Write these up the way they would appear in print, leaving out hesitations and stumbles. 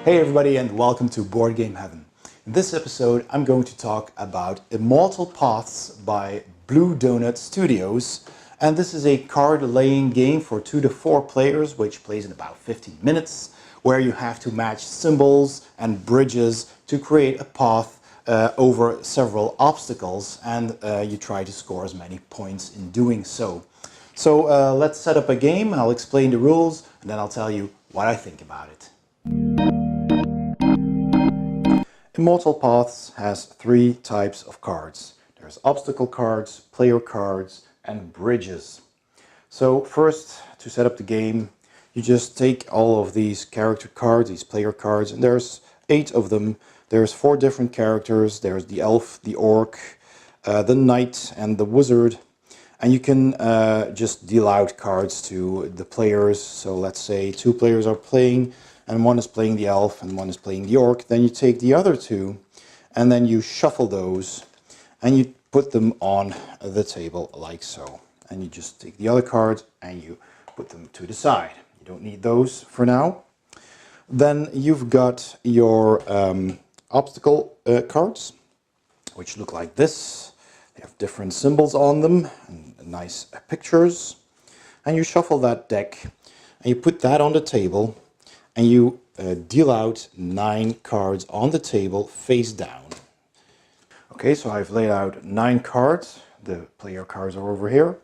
Hey everybody, and welcome to Board Game Heaven. In this episode I'm going to talk about Immortal Paths by Blue Donut Studios, and this is a card laying game for 2 to 4 players which plays in about 15 minutes, where you have to match symbols and bridges to create a path over several obstacles, and you try to score as many points in doing so. So let's set up a game. I'll explain the rules and then I'll tell you what I think about it. Immortal Paths has 3 types of cards. There's obstacle cards, player cards, and bridges. So first, to set up the game, you just take all of these character cards, these player cards, and there's 8 of them. There's 4 different characters. There's the elf, the orc, the knight, and the wizard. And you can just deal out cards to the players. So let's say 2 players are playing, and one is playing the elf and one is playing the orc. Then you take the other 2 and then you shuffle those and you put them on the table like so. And you just take the other cards and you put them to the side. You don't need those for now. Then you've got your obstacle cards, which look like this. They have different symbols on them and nice pictures. And you shuffle that deck and you put that on the table. And you deal out 9 cards on the table face down. Okay, so I've laid out 9 cards. The player cards are over here.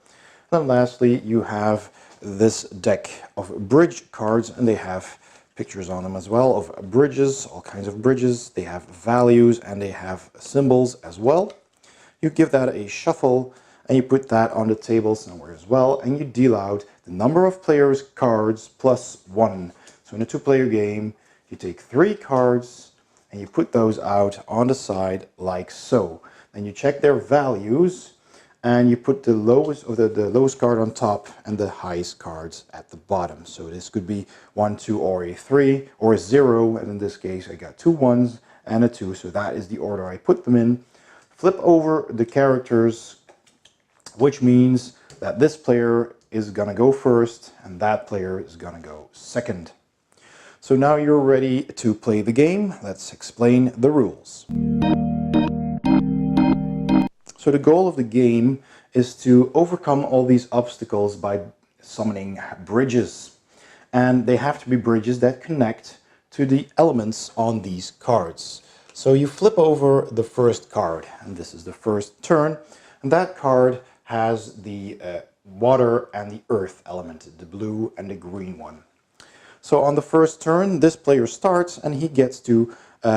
Then lastly, you have this deck of bridge cards, and they have pictures on them as well of bridges, all kinds of bridges. They have values and they have symbols as well. You give that a shuffle and you put that on the table somewhere as well, and you deal out the number of players' cards plus 1. So in a 2-player game, you take 3 cards and you put those out on the side like so. Then you check their values and you put the lowest or the lowest card on top and the highest cards at the bottom. So this could be 1, 2, or a 3 or a 0, and in this case I got 2 1s and a 2, so that is the order I put them in. Flip over the characters, which means that this player is gonna go first and that player is gonna go second. So now you're ready to play the game. Let's explain the rules. So the goal of the game is to overcome all these obstacles by summoning bridges. And they have to be bridges that connect to the elements on these cards. So you flip over the first card, and this is the first turn, and that card has the water and the earth element, the blue and the green one. So on the first turn, this player starts and he gets to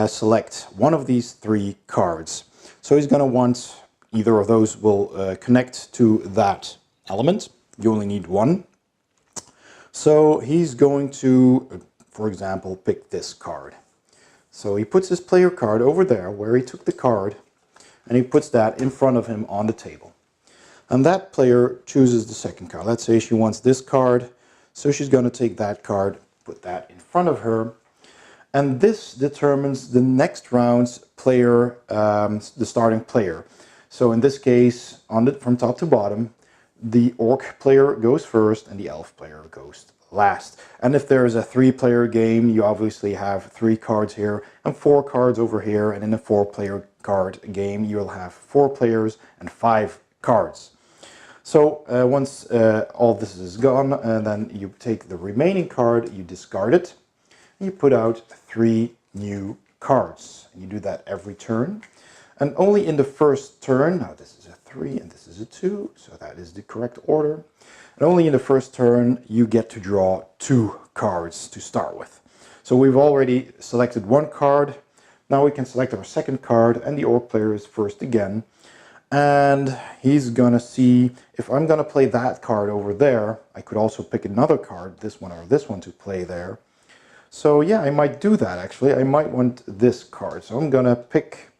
select one of these 3 cards. So he's going to want either of those will connect to that element. You only need 1. So he's going to, for example, pick this card. So he puts his player card over there where he took the card, and he puts that in front of him on the table. And that player chooses the second card. Let's say she wants this card, so she's going to take that card, put that in front of her, and this determines the next round's player, the starting player. So in this case, from top to bottom, the orc player goes first and the elf player goes last. And if there's a 3-player game, you obviously have 3 cards here and 4 cards over here, and in a 4-player card game you'll have 4 players and 5 cards. So once all this is gone, then you take the remaining card, you discard it, and you put out 3 new cards. And you do that every turn. And only in the first turn, now this is a 3 and this is a 2, so that is the correct order. And only in the first turn you get to draw 2 cards to start with. So we've already selected 1 card. Now we can select our second card, and the orc player is first again. And he's gonna see if I'm gonna play that card over there. I could also pick another card, this one or this one, to play there. So yeah, I might do that actually. I might want this card. So I'm gonna pick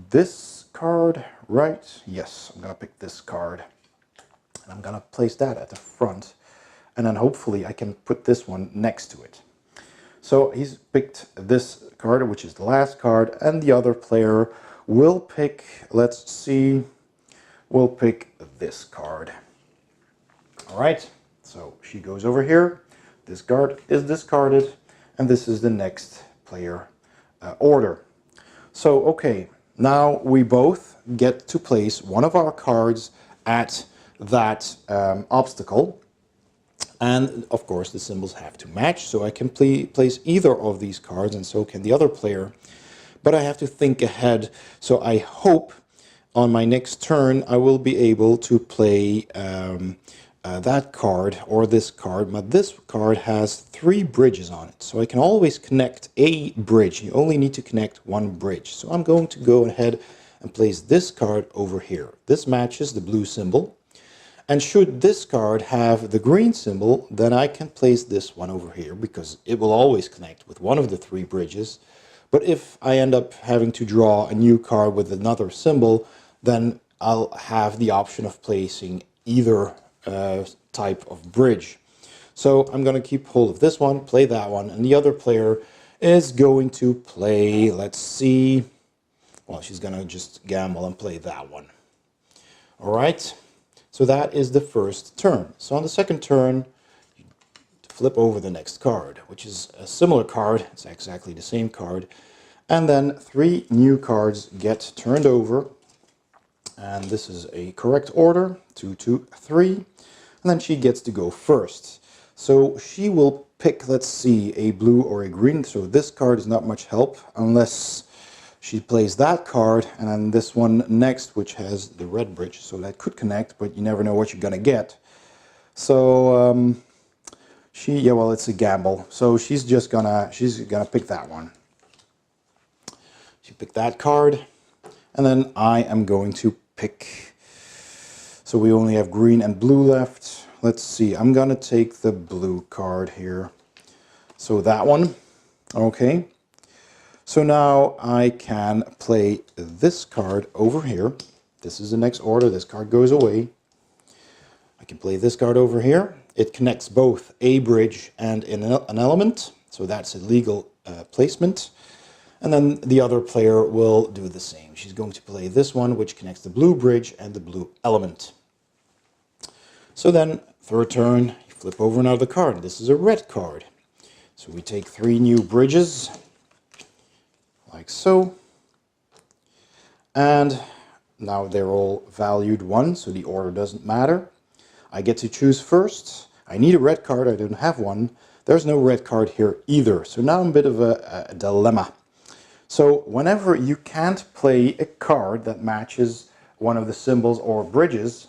this card, right? Yes, I'm gonna pick this card. And I'm gonna place that at the front. And then hopefully I can put this one next to it. So he's picked this card, which is the last card, and the other player will pick, let's see, we'll pick this card. All right, so she goes over here, this card is discarded, and this is the next player order. So, okay, now we both get to place one of our cards at that obstacle. And of course the symbols have to match, so I can place either of these cards and so can the other player. But I have to think ahead, so I hope on my next turn I will be able to play that card or this card. But this card has 3 bridges on it, so I can always connect a bridge. You only need to connect one bridge. So I'm going to go ahead and place this card over here. This matches the blue symbol. And should this card have the green symbol, then I can place this one over here because it will always connect with one of the 3 bridges. But if I end up having to draw a new card with another symbol, then I'll have the option of placing either type of bridge. So I'm going to keep hold of this one, play that one, and the other player is going to play, let's see, well, she's going to just gamble and play that one. All right. So that is the first turn. So on the second turn, you flip over the next card, which is a similar card. It's exactly the same card. And then 3 new cards get turned over. And this is a correct order, 2, 2, 3. And then she gets to go first. So she will pick, let's see, a blue or a green. So this card is not much help unless she plays that card, and then this one next, which has the red bridge, so that could connect, but you never know what you're gonna get. So yeah, well, it's a gamble. So she's gonna pick that one. She picked that card, and then I am going to pick. So we only have green and blue left. Let's see. I'm gonna take the blue card here. So that one, okay. So now I can play this card over here. This is the next order. This card goes away. I can play this card over here. It connects both a bridge and an element. So that's a legal placement. And then the other player will do the same. She's going to play this one, which connects the blue bridge and the blue element. So then, third turn, you flip over another card. This is a red card. So we take 3 new bridges. Like so, and now they're all valued 1, so the order doesn't matter. I get to choose first. I need a red card, I don't have one. There's no red card here either, so now I'm a bit of a dilemma. So whenever you can't play a card that matches one of the symbols or bridges,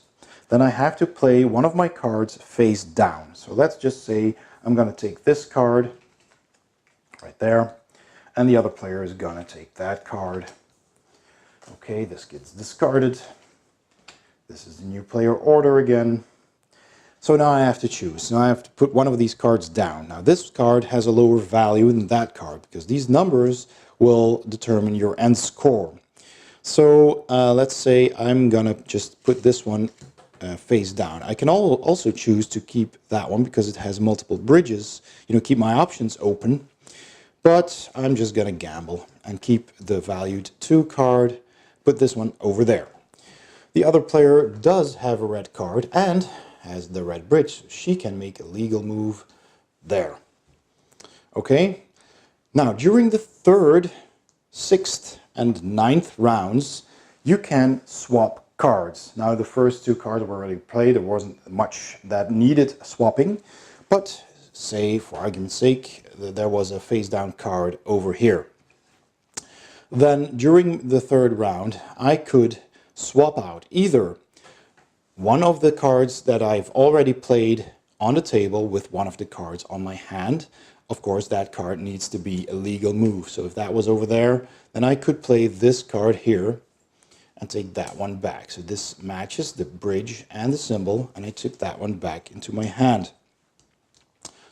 then I have to play one of my cards face down. So let's just say I'm going to take this card right there. And the other player is going to take that card. Okay, this gets discarded. This is the new player order again. So now I have to choose. Now I have to put one of these cards down. Now this card has a lower value than that card because these numbers will determine your end score. So let's say I'm going to just put this one face down. I can also choose to keep that one because it has multiple bridges. You know, keep my options open. But I'm just going to gamble and keep the valued 2 card, put this one over there. The other player does have a red card and has the red bridge. So she can make a legal move there. Okay. Now, during the 3rd, 6th, and 9th rounds, you can swap cards. Now, the first 2 cards were already played. There wasn't much that needed swapping, but say, for argument's sake, there was a face down card over here. Then during the 3rd round, I could swap out either one of the cards that I've already played on the table with one of the cards on my hand. Of course, that card needs to be a legal move. So if that was over there, then I could play this card here and take that one back. So this matches the bridge and the symbol, and I took that one back into my hand.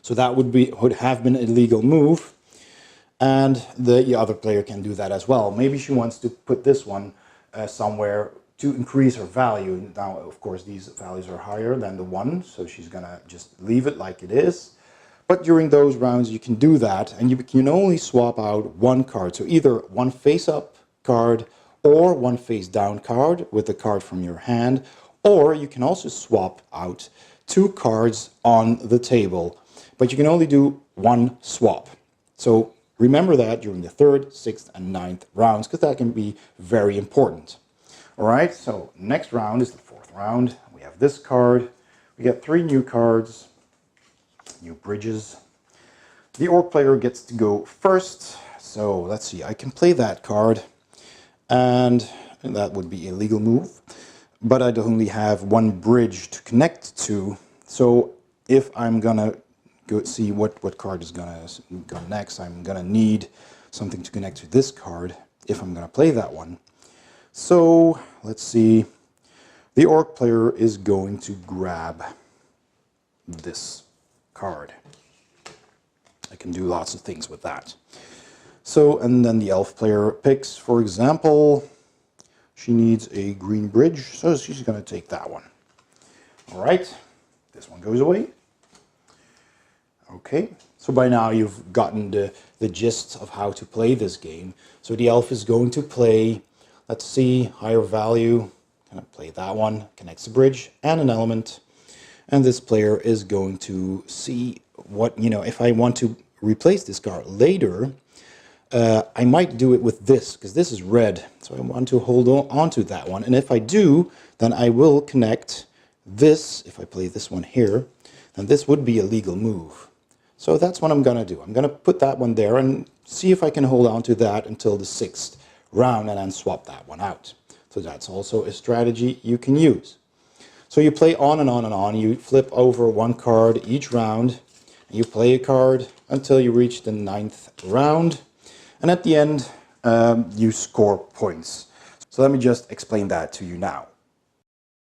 So that would have been a legal move, and the other player can do that as well. Maybe she wants to put this one somewhere to increase her value. Now, of course, these values are higher than the 1, so she's gonna just leave it like it is. But during those rounds, you can do that, and you can only swap out 1 card. So either 1 face-up card or 1 face-down card with the card from your hand, Or you can also swap out 2 cards on the table, but you can only do 1 swap. So remember that during the 3rd, 6th, and 9th rounds, because that can be very important. All right, so next round is the 4th round. We have this card. We get 3 new cards, new bridges. The orc player gets to go first. So let's see, I can play that card, and that would be a legal move. But I only have 1 bridge to connect to. So if I'm gonna go see what card is gonna go next, I'm gonna need something to connect to this card if I'm gonna play that one. So let's see, the orc player is going to grab this card. I can do lots of things with that. So, and then the elf player picks, for example, she needs a green bridge, so she's going to take that one. All right, this one goes away. Okay, so by now you've gotten the gist of how to play this game. So the elf is going to play, let's see, higher value. Can I play that one? Connects a bridge and an element. And this player is going to see what, if I want to replace this card later, I might do it with this, because this is red. So I want to hold on to that one. And if I do, then I will connect this. If I play this one here, then this would be a legal move. So that's what I'm going to do. I'm going to put that one there and see if I can hold on to that until the 6th round and then swap that one out. So that's also a strategy you can use. So you play on and on and on. You flip over 1 card each round. You play a card until you reach the 9th round. And at the end, you score points. So let me just explain that to you now.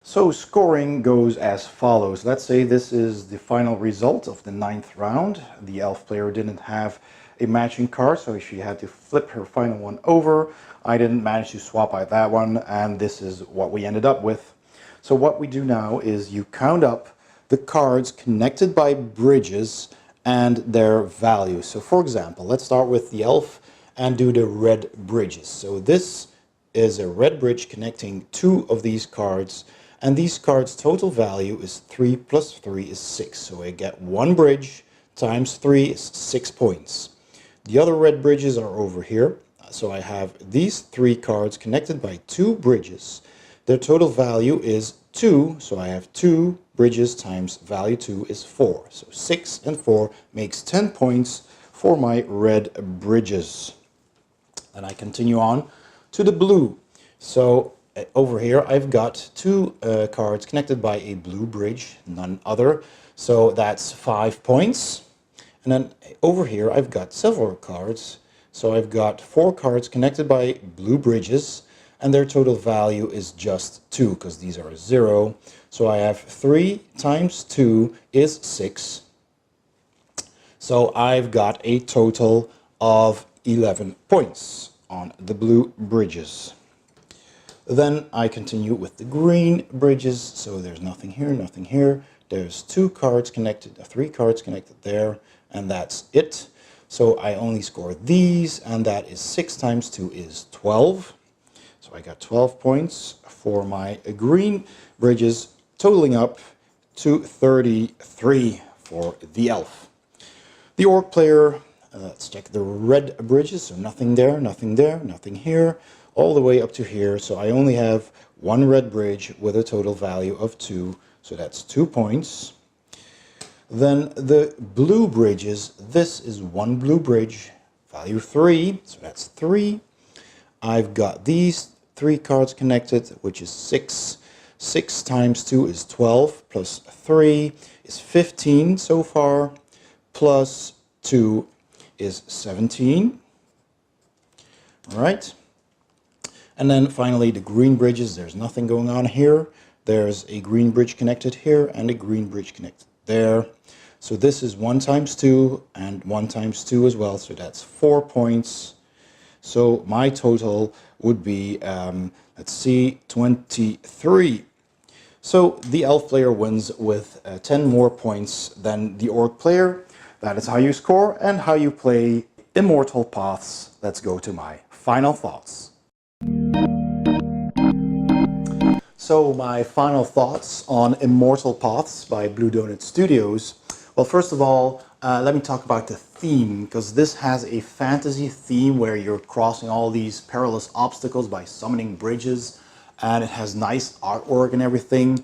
So scoring goes as follows. Let's say this is the final result of the 9th round. The elf player didn't have a matching card, so she had to flip her final one over. I didn't manage to swap out that one, and this is what we ended up with. So what we do now is you count up the cards connected by bridges and their value. So for example, let's start with the elf and do the red bridges. So this is a red bridge connecting 2 of these cards, and these cards' total value is 3 plus 3 is 6. So I get 1 bridge times 3 is 6 points. The other red bridges are over here. So I have these 3 cards connected by 2 bridges. Their total value is 2, so I have 2 bridges times value 2 is 4. So 6 and 4 makes 10 points for my red bridges. Then I continue on to the blue. So over here I've got 2 cards connected by a blue bridge, none other. So that's 5 points. And then over here I've got silver cards. So I've got 4 cards connected by blue bridges, and their total value is just 2 because these are 0. So I have 3 times 2 is 6. So I've got a total of 11 points on the blue bridges. Then I continue with the green bridges. So there's nothing here, nothing here. There's 2 cards connected, 3 cards connected there, and that's it. So I only score these, and that is 6 times 2 is 12. So I got 12 points for my green bridges, totaling up to 33 for the elf. The orc player, let's check the red bridges. So nothing there, nothing there, nothing here, all the way up to here. So I only have 1 red bridge with a total value of 2. So that's 2 points. Then the blue bridges, this is 1 blue bridge, value 3. So that's 3. I've got these 3 cards connected, which is 6. 6 times 2 is 12, plus 3 is 15 so far, plus 2 is 17. All right. And then finally the green bridges, there's nothing going on here. There's a green bridge connected here and a green bridge connected there. So this is 1 times 2 and 1 times 2 as well. So that's 4 points. So my total would be, let's see, 23. So the elf player wins with 10 more points than the orc player. That is how you score and how you play Immortal Paths. Let's go to my final thoughts. So my final thoughts on Immortal Paths by Blue Donut Studios. Well, first of all, let me talk about the theme, because this has a fantasy theme where you're crossing all these perilous obstacles by summoning bridges, and it has nice artwork and everything.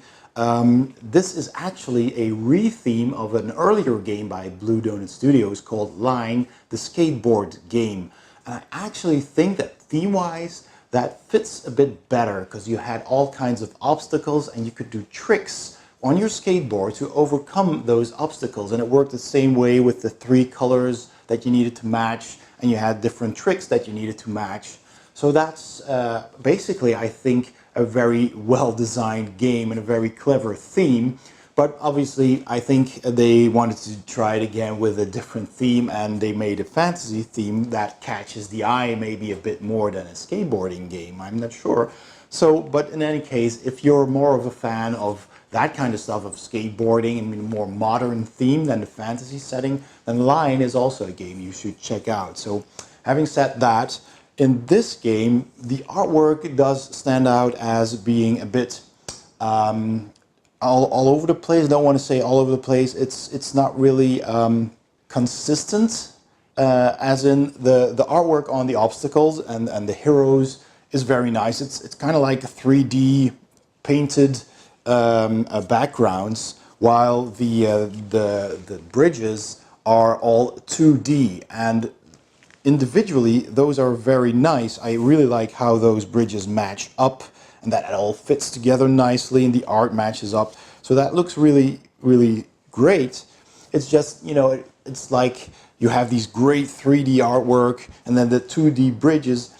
This is actually a re-theme of an earlier game by Blue Donut Studios called Line, the skateboard game. And I actually think that theme-wise, that fits a bit better because you had all kinds of obstacles and you could do tricks on your skateboard to overcome those obstacles. And it worked the same way with the 3 colors that you needed to match, and you had different tricks that you needed to match. So that's basically, I think, a very well-designed game and a very clever theme. But obviously, I think they wanted to try it again with a different theme, and they made a fantasy theme that catches the eye maybe a bit more than a skateboarding game. I'm not sure. So, but in any case, if you're more of a fan of that kind of stuff, of skateboarding and a more modern theme than the fantasy setting, then Line is also a game you should check out. So, having said that, in this game, the artwork does stand out as being a bit all over the place. I don't want to say all over the place. It's not really consistent, as in the artwork on the obstacles and the heroes is very nice. It's kind of like 3D painted backgrounds, while the bridges are all 2D, and individually those are very nice. I really like how those bridges match up and that it all fits together nicely and the art matches up. So that looks really, really great. It's just, you know, it's like you have these great 3D artwork and then the 2D bridges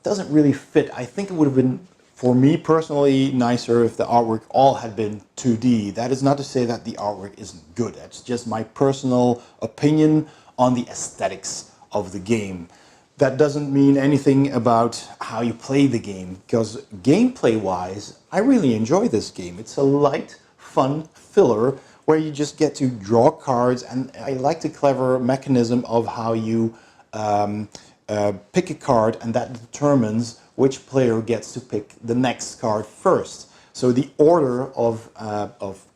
doesn't really fit. I think it would have been, for me personally, nicer if the artwork all had been 2D. That is not to say that the artwork isn't good. That's just my personal opinion on the aesthetics of the game. That doesn't mean anything about how you play the game, because gameplay-wise, I really enjoy this game. It's a light, fun filler where you just get to draw cards, and I like the clever mechanism of how you pick a card, and that determines which player gets to pick the next card first. So the order of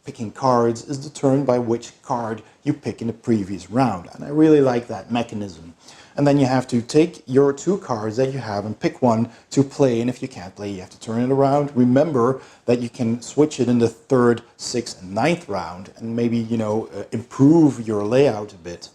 picking cards is determined by which card you pick in the previous round, and I really like that mechanism. And then you have to take your 2 cards that you have and pick one to play, and if you can't play, you have to turn it around. Remember that you can switch it in the 3rd, 6th, and 9th round, and maybe, you know, improve your layout a bit.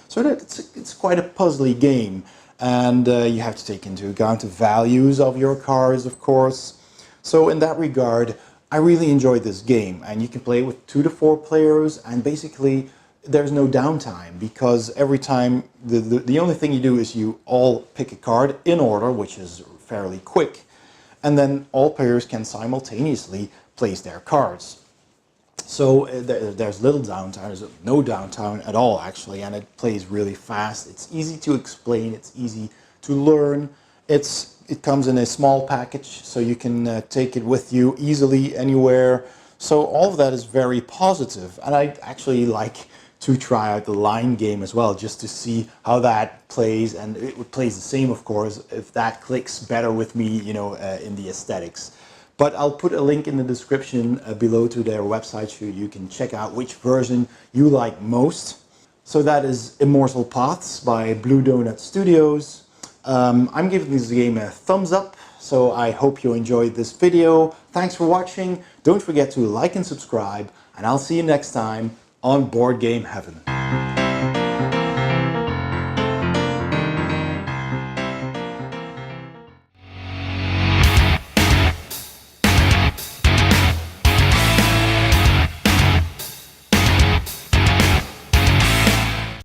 So that it's quite a puzzly game, and you have to take into account the values of your cards, of course. So in that regard, I really enjoyed this game, and you can play with 2 to 4 players, and basically there's no downtime, because every time the only thing you do is you all pick a card in order, which is fairly quick, and then all players can simultaneously place their cards. So there's little downtime, there's no downtime at all actually, and it plays really fast. It's easy to explain, it's easy to learn. It comes in a small package, so you can take it with you easily anywhere. So all of that is very positive, and I actually like to try out the Line game as well, just to see how that plays, and it plays the same, of course, if that clicks better with me, you know, in the aesthetics. But I'll put a link in the description below to their website so you can check out which version you like most. So that is Immortal Paths by Blue Donut Studios. I'm giving this game a thumbs up, so I hope you enjoyed this video. Thanks for watching. Don't forget to like and subscribe, and I'll see you next time on Board Game Heaven.